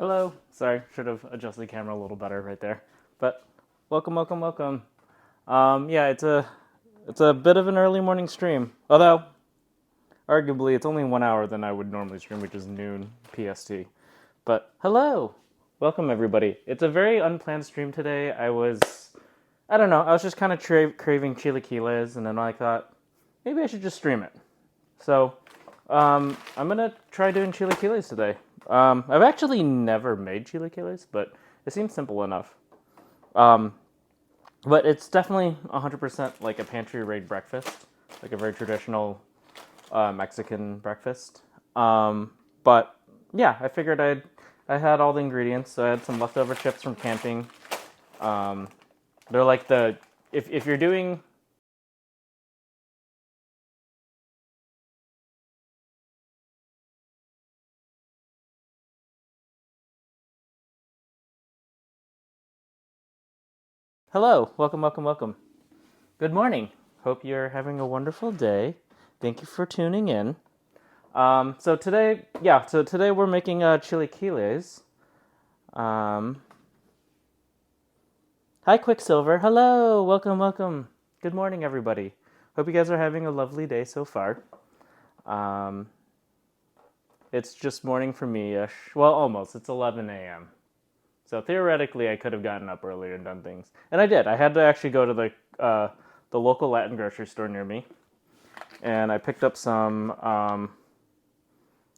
Hello. Sorry, should have adjusted the camera a little better right there. But welcome, welcome, welcome. Yeah, it's a bit of an early morning stream. Although, arguably, it's only 1 hour than I would normally stream, which is noon PST. But hello, welcome everybody. It's a very unplanned stream today. I don't know, I was just kind of craving chilaquiles, and then I thought maybe I should just stream it. So, I'm gonna try doing chilaquiles today. I've actually never made chilaquiles, but it seems simple enough. Um, but it's definitely 100% like a pantry raid breakfast, like a very traditional Mexican breakfast. But yeah, I figured I had all the ingredients, so I had some leftover chips from camping. Um, they're like if you're doing. Hello, welcome, welcome, welcome. Good morning. Hope you're having a wonderful day. Thank you for tuning in. So today we're making chilaquiles. Um, Hi, Quicksilver. Hello, welcome, welcome. Good morning, everybody. Hope you guys are having a lovely day so far. Um, it's just morning for me-ish. Well, almost. It's 11 a.m. So theoretically, I could have gotten up earlier and done things, and I did. I had to actually go to the local Latin grocery store near me, and I picked up some.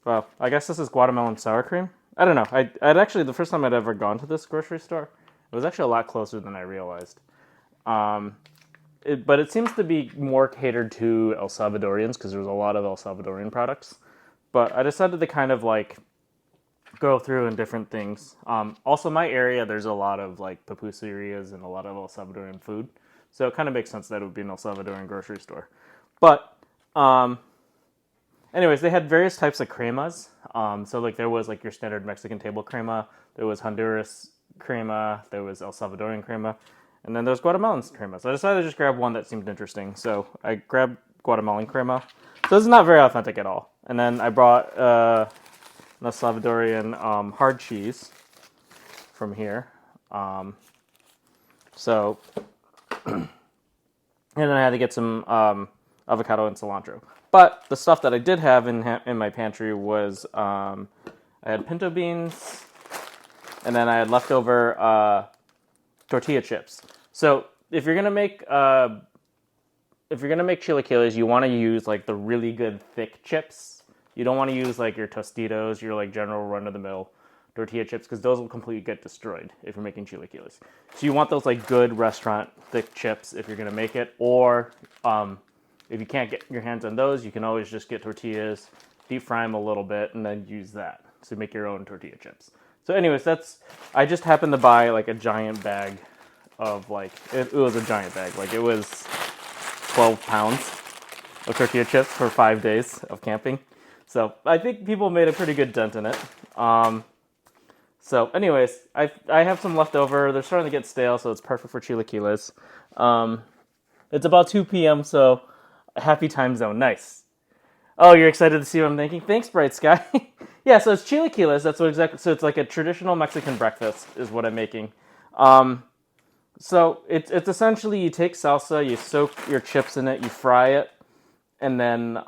Well, I guess this is Guatemalan sour cream. I don't know. I'd actually the first time I'd ever gone to this grocery store. It was actually a lot closer than I realized. Um, but it seems to be more catered to El Salvadorians because there's a lot of El Salvadorian products. But I decided to kind of like go through in different things. Also, my area there's a lot of like pupuserias and a lot of El Salvadorian food, so it kind of makes sense that it would be an El Salvadorian grocery store. But um, anyways, they had various types of cremas. So like there was like your standard Mexican table crema, there was Honduras crema, there was El Salvadorian crema, and then there was Guatemalan crema. So I decided to just grab one that seemed interesting. So I grabbed Guatemalan crema. So this is not very authentic at all. And then I brought an El Salvadorian hard cheese from here. Um, so and then I had to get some avocado and cilantro. But the stuff that I did have in my pantry was I had pinto beans, and then I had leftover tortilla chips. So if you're gonna make chilaquiles, you want to use like the really good thick chips. You don't want to use like your Tostitos, your like general run of the mill tortilla chips, because those will completely get destroyed if you're making chilaquiles. So you want those like good restaurant thick chips if you're gonna make it, or if you can't get your hands on those, you can always just get tortillas, deep fry them a little bit, and then use that to make your own tortilla chips. So, anyways, I just happened to buy like a giant bag of like it was a giant bag, like it was 12 pounds of tortilla chips for 5 days of camping. So I think people made a pretty good dent in it. So, anyways, I have some left over. They're starting to get stale, so it's perfect for chilaquiles. It's about 2 p.m., so happy time zone. Nice. Oh, you're excited to see what I'm thinking? Thanks, Bright Sky. Yeah, so it's chilaquiles. That's what exactly. So it's like a traditional Mexican breakfast is what I'm making. Um, so it's essentially you take salsa, you soak your chips in it, you fry it, and then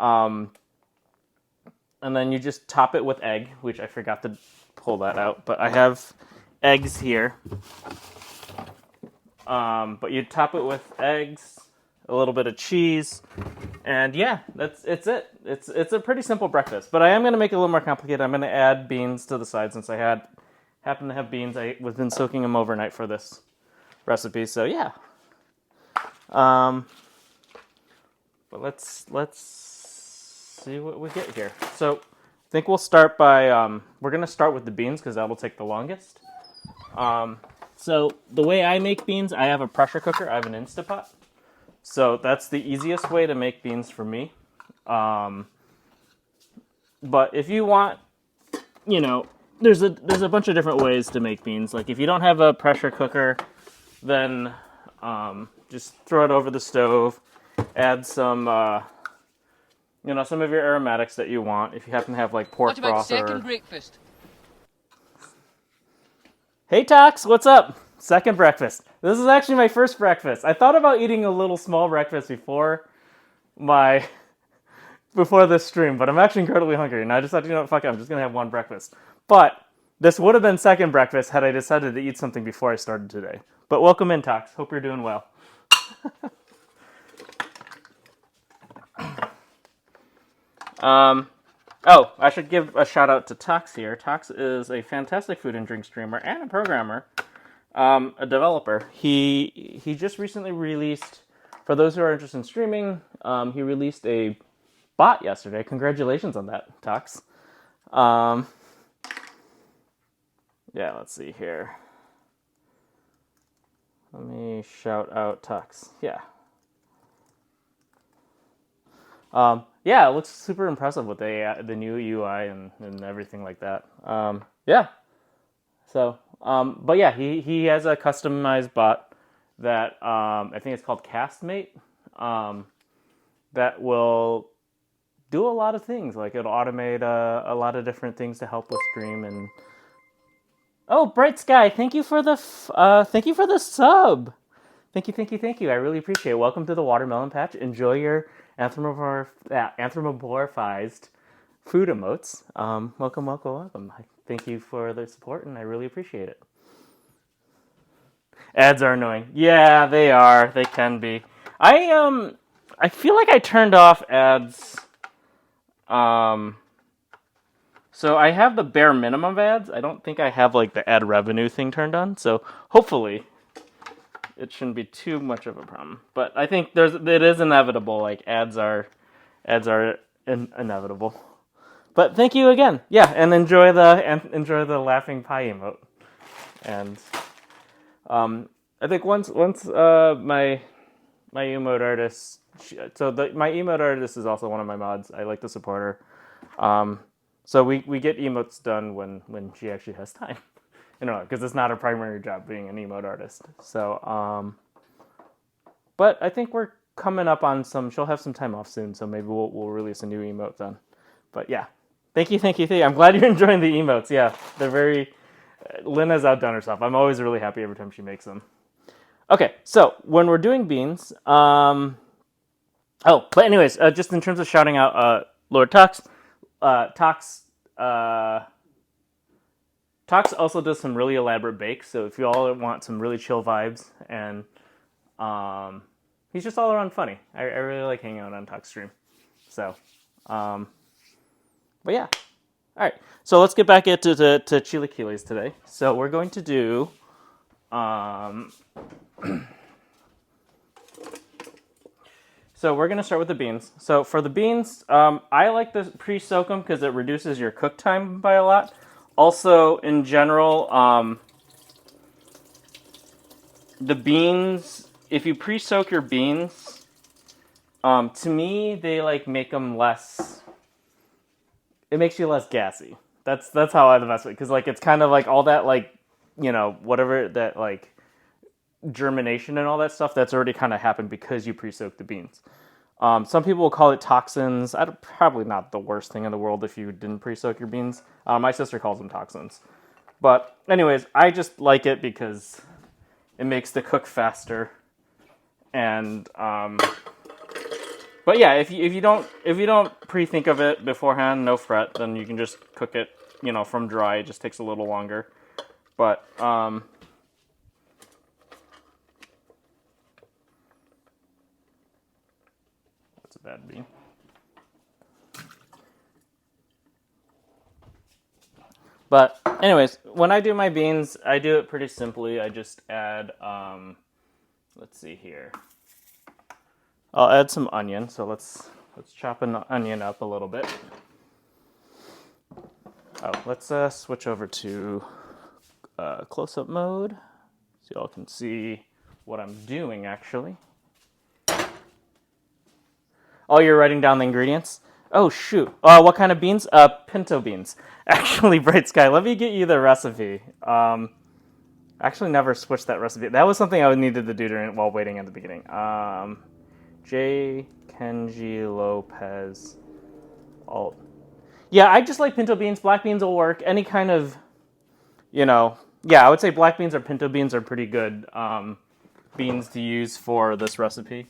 you just top it with egg, which I forgot to pull that out, but I have eggs here. But you top it with eggs, a little bit of cheese, and yeah, it's it. It's a pretty simple breakfast, but I am gonna make it a little more complicated. I'm gonna add beans to the side since I happen to have beans. I was been soaking them overnight for this recipe, so yeah. Um, but let's see what we get here. So I think we'll start by we're gonna start with the beans because that will take the longest. So the way I make beans, I have a pressure cooker. I have an Instapot. So that's the easiest way to make beans for me. But if you want, there's a bunch of different ways to make beans. Like if you don't have a pressure cooker, then just throw it over the stove. Add some, some of your aromatics that you want. If you happen to have like pork What about broth second or breakfast? Hey Tox, what's up? Second breakfast. This is actually my first breakfast. I thought about eating a little small breakfast my before this stream, but I'm actually incredibly hungry, and I decided, fuck it, I'm just gonna have one breakfast. But this would have been second breakfast had I decided to eat something before I started today. But welcome in, Tox. Hope you're doing well. Oh, I should give a shout out to Tox here. Tox is a fantastic food and drink streamer and a programmer, a developer. He just recently released, for those who are interested in streaming, he released a bot yesterday. Congratulations on that, Tox. Yeah, let's see here. Let me shout out Tux. Yeah. Yeah, it looks super impressive with the new UI and everything like that. Yeah. So, but yeah, he has a customized bot that I think it's called Castmate, that will do a lot of things. Like it'll automate a lot of different things to help with stream and. Oh, Bright Sky, thank you for the sub. Thank you. I really appreciate it. Welcome to the Watermelon Patch. Enjoy your anthropomorphized food emotes. Welcome. Thank you for the support, and I really appreciate it. Ads are annoying. Yeah, they are. They can be. I feel like I turned off ads. So I have the bare minimum of ads. I don't think I have like the ad revenue thing turned on. So hopefully it shouldn't be too much of a problem. But I think it is inevitable. Like ads are inevitable. But thank you again. Yeah, and enjoy the laughing pie emote. And I think once my emote artist. My emote artist is also one of my mods. I like to support her. So we get emotes done when she actually has time. Because it's not her primary job being an emote artist. So, but I think we're coming up on she'll have some time off soon, so maybe we'll release a new emote then. But yeah, thank you. I'm glad you're enjoying the emotes. Yeah, they're very. Lynn has outdone herself. I'm always really happy every time she makes them. Okay, so when we're doing beans, but anyways, just in terms of shouting out, Lord Tox, Tox also does some really elaborate bakes, so if you all want some really chill vibes, and he's just all around funny. I really like hanging out on Tox stream. So, but yeah. All right, so let's get back into to chilaquiles today. So we're going to do, so we're going to start with the beans. So for the beans, I like to pre-soak them because it reduces your cook time by a lot. Also, in general, the beans, if you pre-soak your beans, to me, they like make them less. It makes you less gassy. That's how I the best way, because like it's kind of like all that like whatever that like germination and all that stuff that's already kind of happened because you pre-soak the beans. Some people will call it toxins. Probably not the worst thing in the world if you didn't pre-soak your beans. My sister calls them toxins. But anyways, I just like it because it makes the cook faster. And but yeah, if you don't pre-think of it beforehand, no fret. Then you can just cook it, from dry. It just takes a little longer. But that's a bad bean. But anyways, when I do my beans, I do it pretty simply. I just add, let's see here. I'll add some onion. So let's chop an onion up a little bit. Oh, let's switch over to close-up mode so y'all can see what I'm doing actually. Oh, you're writing down the ingredients? Oh, shoot. What kind of beans? Pinto beans. Actually, Bright Sky, let me get you the recipe. I actually never switched that recipe. That was something I needed to do while waiting at the beginning. J. Kenji Lopez. Alt. Yeah, I just like pinto beans. Black beans will work. Any kind of, Yeah, I would say black beans or pinto beans are pretty good beans to use for this recipe.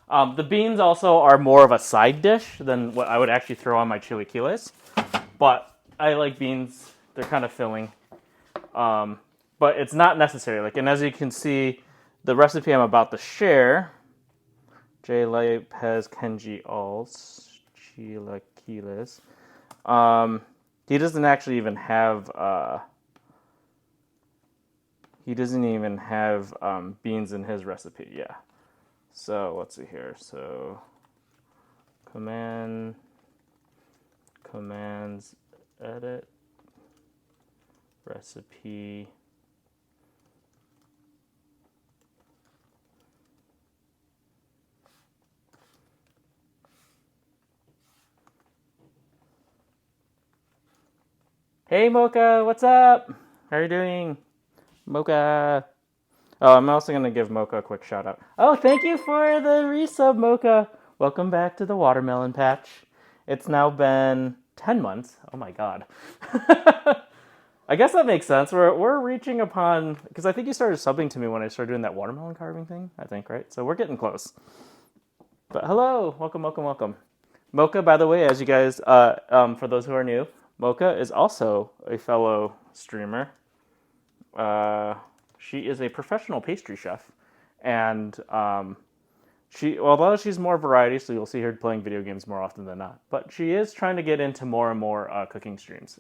The beans also are more of a side dish than what I would actually throw on my chilaquiles. But I like beans. They're kind of filling. But it's not necessary. Like, and as you can see, the recipe I'm about to share, J. Lopez Kenji Al's chilaquiles, he doesn't actually even have beans in his recipe. Yeah. So let's see here. So commands, edit, recipe. Hey Mocha, what's up? How are you doing? Mocha. Oh, I'm also going to give Mocha a quick shout out. Oh, thank you for the resub, Mocha. Welcome back to the watermelon patch. It's now been 10 months. Oh my god. I guess that makes sense. We're reaching upon, because I think you started subbing to me when I started doing that watermelon carving thing, I think, right? So we're getting close. But hello, welcome, welcome, welcome. Mocha, by the way, as you guys, for those who are new, Mocha is also a fellow streamer. She is a professional pastry chef, and although she's more variety, so you'll see her playing video games more often than not, but she is trying to get into more and more cooking streams.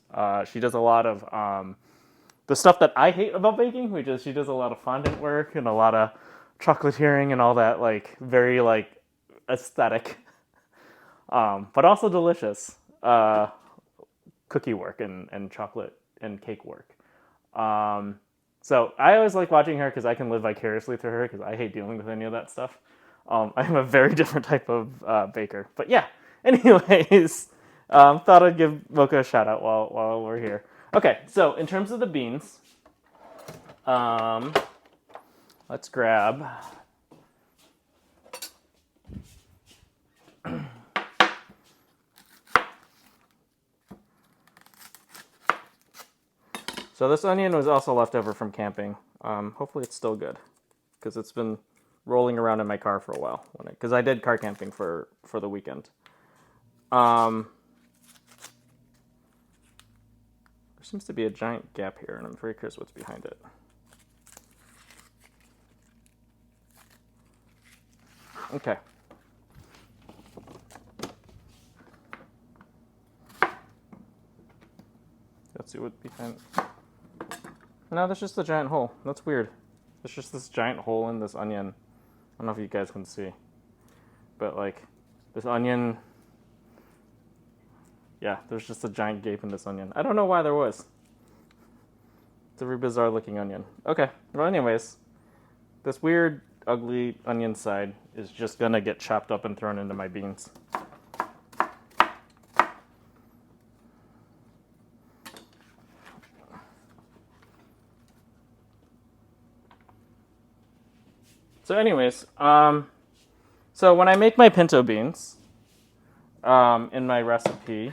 She does a lot of the stuff that I hate about baking, which is she does a lot of fondant work and a lot of chocolatiering and all that, like very like aesthetic, but also delicious cookie work and chocolate and cake work. So I always like watching her because I can live vicariously through her because I hate dealing with any of that stuff. I'm a very different type of baker. But yeah, anyways, thought I'd give Mocha a shout out while we're here. Okay, so in terms of the beans, let's grab... So this onion was also left over from camping. Hopefully it's still good, because it's been rolling around in my car for a while. Because I did car camping for the weekend. There seems to be a giant gap here, and I'm very curious what's behind it. Okay. Let's see what behind... No, there's just a giant hole. That's weird. There's just this giant hole in this onion. I don't know if you guys can see. But, like, this onion... Yeah, there's just a giant gape in this onion. I don't know why there was. It's a very bizarre looking onion. Okay, well anyways. This weird, ugly onion side is just gonna get chopped up and thrown into my beans. So anyways, so when I make my pinto beans, in my recipe,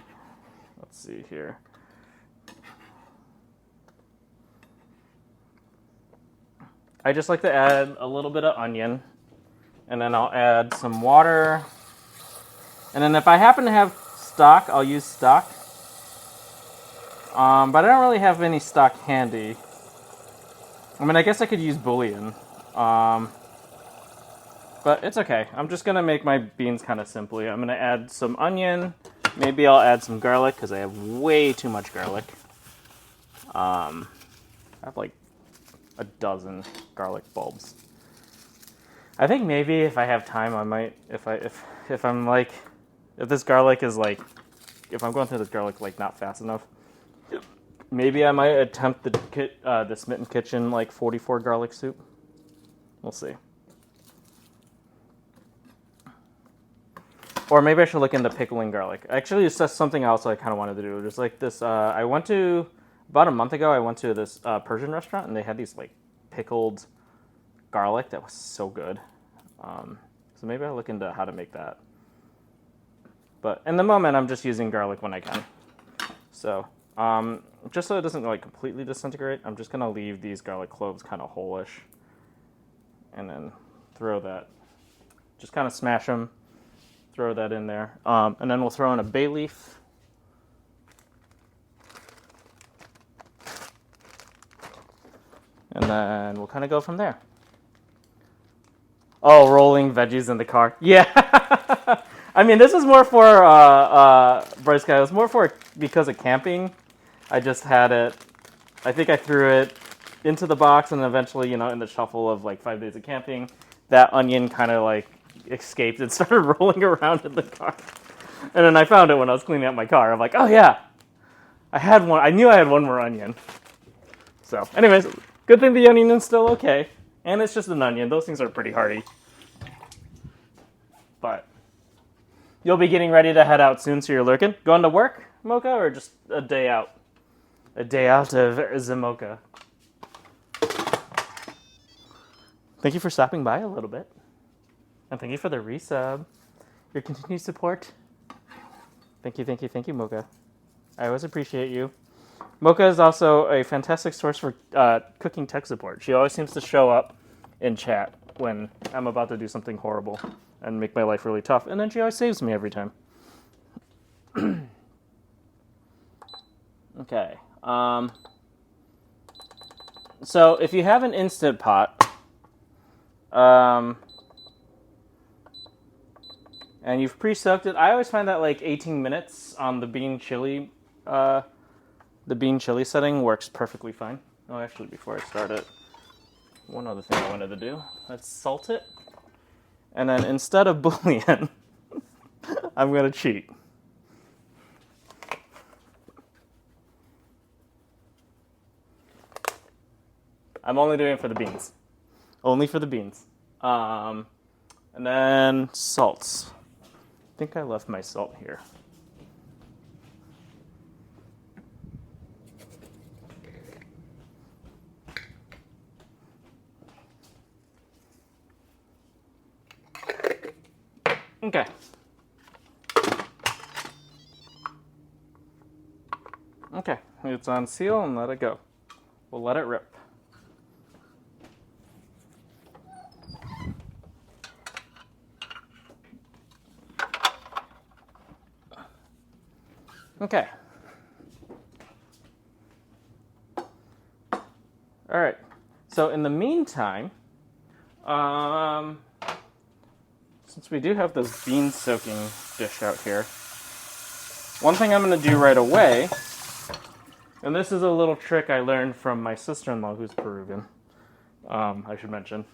let's see here. I just like to add a little bit of onion, and then I'll add some water. And then if I happen to have stock, I'll use stock. But I don't really have any stock handy. I mean, I guess I could use bouillon. But it's okay. I'm just going to make my beans kind of simply. I'm going to add some onion. Maybe I'll add some garlic because I have way too much garlic. I have like a dozen garlic bulbs. I think maybe if I have time, I might, if this garlic is like, if I'm going through this garlic like not fast enough, maybe I might attempt the Smitten Kitchen like 44 garlic soup. We'll see. Or maybe I should look into pickling garlic. Actually, it's just something else I kind of wanted to do. There's like this, about a month ago, I went to this Persian restaurant, and they had these like pickled garlic that was so good. So maybe I'll look into how to make that. But in the moment, I'm just using garlic when I can. So Just so it doesn't like completely disintegrate, I'm just gonna leave these garlic cloves kind of whole-ish, and then throw that. Just kind of smash them, throw that in there, and then we'll throw in a bay leaf. And then we'll kind of go from there. Oh, rolling veggies in the car. Yeah. I mean, this is more for, Bryce guy, it was more for because of camping. I just had it, I think I threw it into the box, and eventually, you know, in the shuffle of like 5 days of camping, that onion kind of like escaped and started rolling around in the car. And then I found it when I was cleaning up my car. I'm like, oh yeah, I had one. I knew I had one more onion. So, anyways, good thing the onion is still okay. And it's just an onion. Those things are pretty hardy. But you'll be getting ready to head out soon, so you're lurking. Going to work, Mocha, or just a day out? A day out of Zamoka. Thank you for stopping by a little bit. And thank you for the resub. Your continued support. Thank you, Mocha. I always appreciate you. Mocha is also a fantastic source for cooking tech support. She always seems to show up in chat when I'm about to do something horrible and make my life really tough. And then she always saves me every time. Okay. So if you have an Instant Pot, and you've pre-soaked it, I always find that like 18 minutes on the bean chili setting works perfectly fine. Oh, actually, before I start it, one other thing I wanted to do. Let's salt it. And then instead of bouillon, I'm going to cheat. I'm only doing it for the beans. Only for the beans. And then salts. I think I left my salt here. Okay. Okay, it's on seal and let it go. We'll let it rip. Okay. All right. So in the meantime, since we do have this bean soaking dish out here, one thing I'm going to do right away, and this is a little trick I learned from my sister-in-law who's Peruvian, I should mention,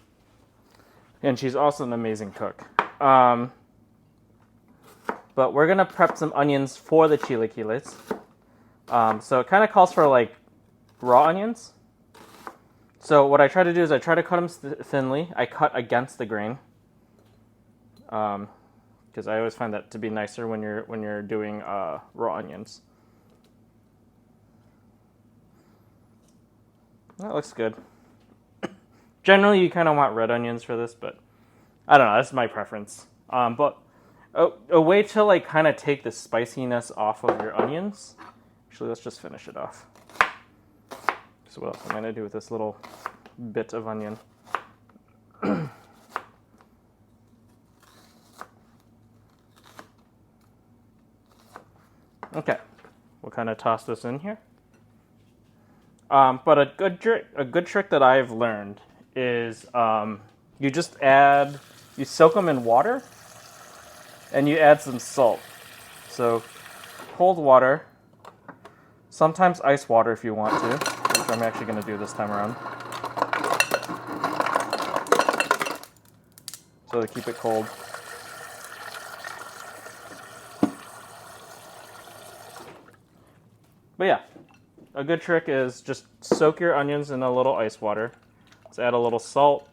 and she's also an amazing cook. But we're going to prep some onions for the chilaquiles. So it kind of calls for like raw onions. So what I try to do is I try to cut them thinly. I cut against the grain. Because I always find that to be nicer when you're doing raw onions. That looks good. Generally, you kind of want red onions for this, but I don't know. That's my preference. But a way to like kind of take the spiciness off of your onions. Actually, let's just finish it off. So what else am I going to do with this little bit of onion? Okay, we'll kind of toss this in here. But a good trick that I've learned is you soak them in water, and you add some salt. So cold water, sometimes ice water if you want to, which I'm actually going to do this time around. So to keep it cold. But yeah, a good trick is just soak your onions in a little ice water. Let's add a little salt.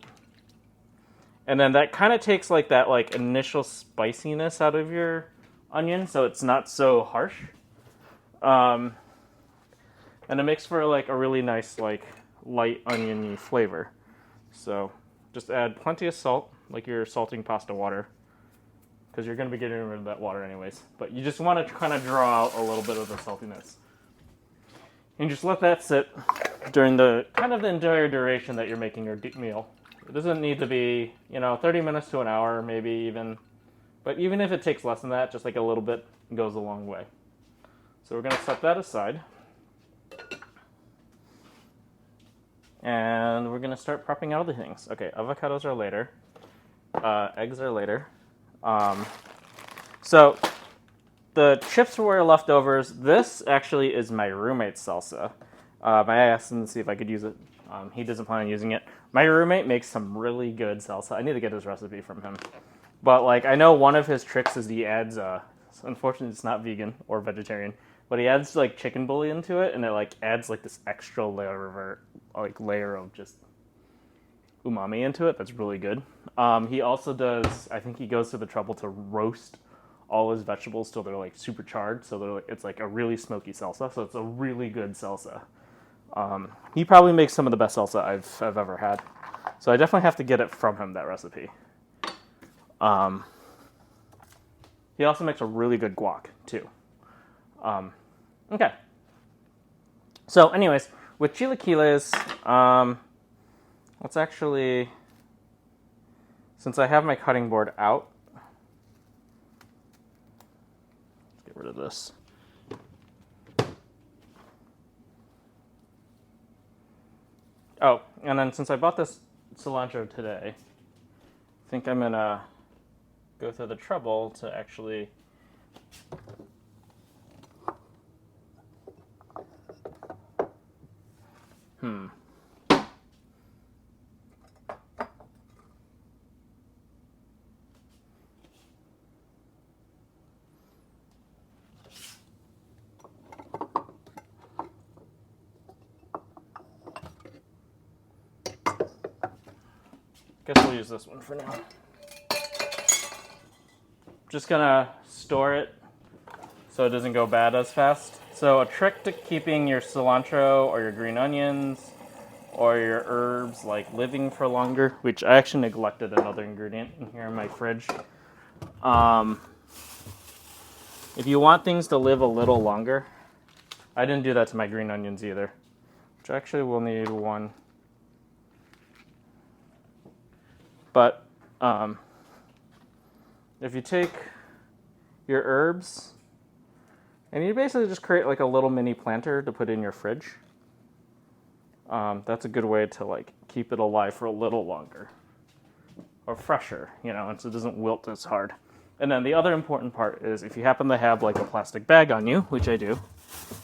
And then that kind of takes like that like initial spiciness out of your onion, so it's not so harsh. And it makes for like a really nice like light oniony flavor. So just add plenty of salt, like you're salting pasta water, because you're going to be getting rid of that water anyways. But you just want to kind of draw out a little bit of the saltiness. And just let that sit during the kind of the entire duration that you're making your meal. It doesn't need to be, 30 minutes to an hour, maybe even. But even if it takes less than that, just like a little bit goes a long way. So we're going to set that aside. And we're going to start prepping other things. Okay, avocados are later. Eggs are later. So the chips were leftovers. This actually is my roommate's salsa. I asked him to see if I could use it. He doesn't plan on using it. My roommate makes some really good salsa. I need to get his recipe from him. But I know one of his tricks is he adds, unfortunately it's not vegan or vegetarian, but he adds chicken bouillon to it, and it adds this extra layer of just umami into it. That's really good. He also does, I think he goes to the trouble to roast all his vegetables till they're super charred, so it's a really smoky salsa. So it's a really good salsa. He probably makes some of the best salsa I've ever had. So I definitely have to get it from him, that recipe. He also makes a really good guac too. Okay. So anyways, with chilaquiles, let's actually, since I have my cutting board out, let's get rid of this. Oh, and then since I bought this cilantro today, I think I'm gonna go through the trouble to actually guess we'll use this one for now. Just gonna store it so it doesn't go bad as fast. So a trick to keeping your cilantro or your green onions or your herbs living for longer, which I actually neglected another ingredient in here in my fridge. If you want things to live a little longer, I didn't do that to my green onions either, which actually will need one. But if you take your herbs, and you basically just create a little mini planter to put in your fridge, that's a good way to keep it alive for a little longer, or fresher, and so it doesn't wilt as hard. And then the other important part is if you happen to have a plastic bag on you, which I do,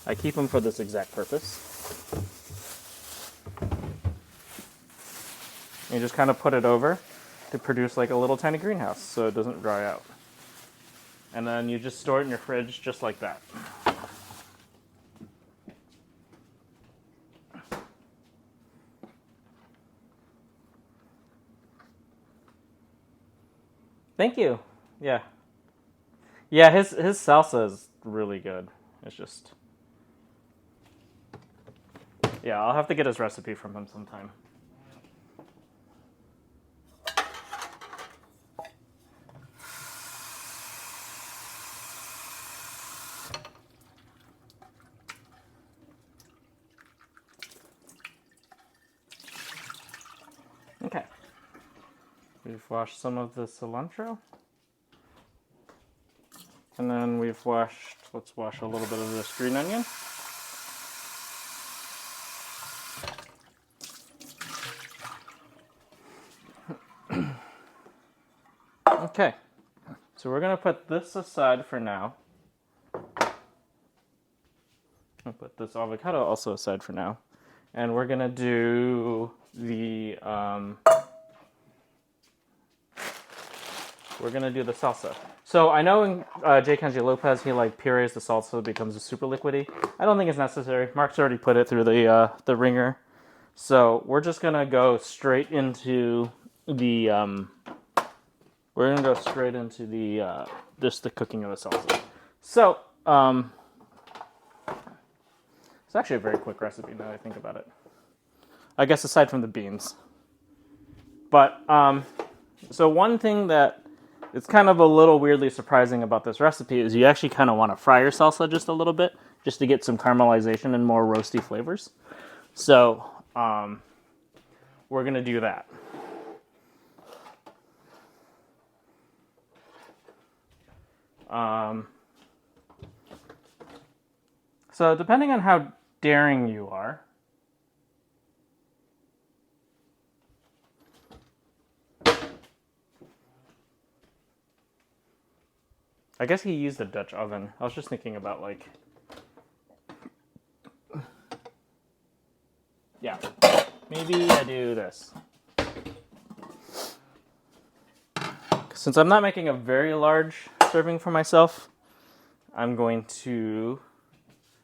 I keep them for this exact purpose. You just kind of put it over to produce a little tiny greenhouse so it doesn't dry out. And then you just store it in your fridge just like that. Thank you. Yeah. Yeah, his salsa is really good. It's just... Yeah, I'll have to get his recipe from him sometime. Okay. We've washed some of the cilantro. And then let's wash a little bit of this green onion. Okay, so we're gonna put this aside for now. I'll put this avocado also aside for now. And we're gonna do the salsa. So I know in J. Kenji Lopez, he purees the salsa so it becomes super liquidy. I don't think it's necessary. Mark's already put it through the ringer. So we're just gonna go straight into the just the cooking of the salsa. So it's actually a very quick recipe now that I think about it. I guess aside from the beans. But so one thing that it's kind of a little weirdly surprising about this recipe is you actually kind of want to fry your salsa just a little bit just to get some caramelization and more roasty flavors. So we're going to do that. So depending on how daring you are, I guess he used a Dutch oven. I was just thinking about like, yeah, maybe I do this. Since I'm not making a very large serving for myself, I'm going to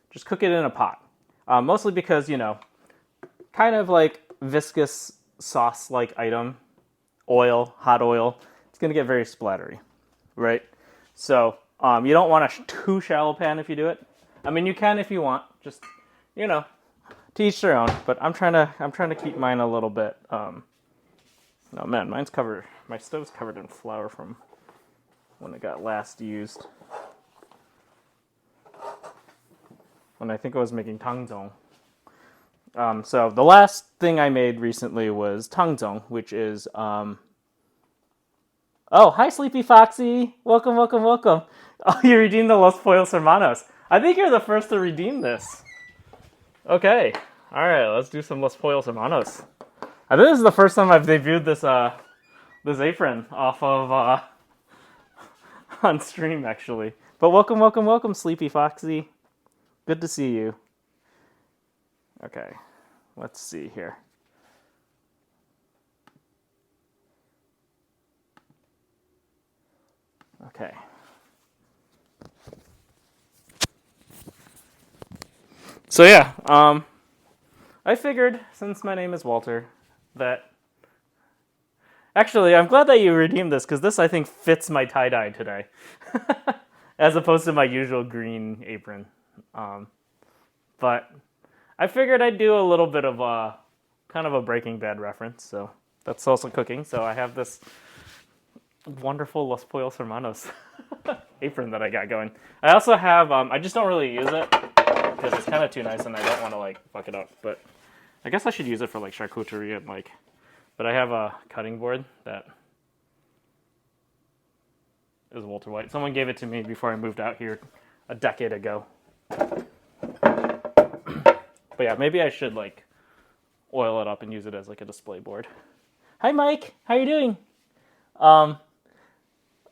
just cook it in a pot. Mostly because, you know, kind of like viscous sauce-like item, oil, hot oil, it's going to get very splattery, right? So you don't want a too shallow pan if you do it. I mean, you can if you want, just, you know, to each their own. But I'm trying to keep mine a little bit. Oh man, mine's covered. My stove's covered in flour from when it got last used. When I think I was making tangzong. So the last thing I made recently was tangzong, which is oh, hi Sleepy Foxy. Welcome, welcome, welcome. Oh, you redeemed the Los Pollos Hermanos. I think you're the first to redeem this. Okay. All right, let's do some Los Pollos Hermanos. I think this is the first time I've debuted this apron off of on stream actually. But welcome, welcome, welcome, Sleepy Foxy. Good to see you. Okay, let's see here. Okay. So yeah, I figured since my name is Walter that actually I'm glad that you redeemed this because this I think fits my tie-dye today as opposed to my usual green apron. But I figured I'd do a little bit of a kind of a Breaking Bad reference, so that's also cooking. So I have this wonderful Los Pollos Hermanos apron that I got going. I also have, I just don't really use it because it's kind of too nice and I don't want to like fuck it up. But I guess I should use it for like charcuterie and like, but I have a cutting board that is Walter White. Someone gave it to me before I moved out here a decade ago. But yeah, maybe I should like oil it up and use it as like a display board. Hi Mike, how you doing?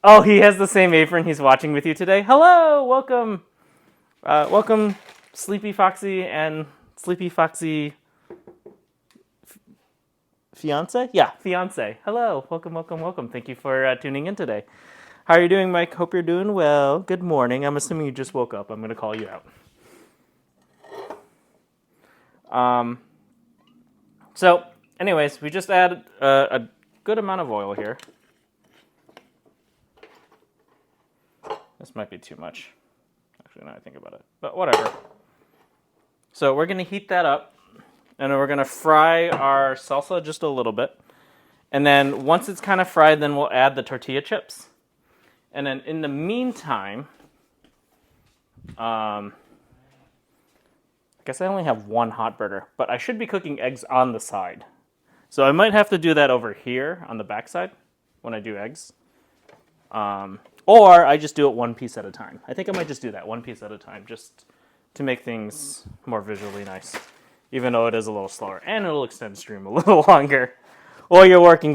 Oh, he has the same apron. He's watching with you today. Hello, welcome, welcome, Sleepy Foxy and Sleepy Foxy fiance. Yeah, fiance. Hello, welcome, welcome, welcome. Thank you for tuning in today. How are you doing, Mike? Hope you're doing well. Good morning. I'm assuming you just woke up. I'm going to call you out. So, anyways, we just added a good amount of oil here. This might be too much. Actually, now I think about it. But whatever. So we're going to heat that up. And then we're going to fry our salsa just a little bit. And then once it's kind of fried, then we'll add the tortilla chips. And then in the meantime, I guess I only have one hot burner, but I should be cooking eggs on the side. So I might have to do that over here on the back side when I do eggs. Or I just do it one piece at a time. I think I might just do that one piece at a time just to make things more visually nice, even though it is a little slower. And it'll extend stream a little longer while you're working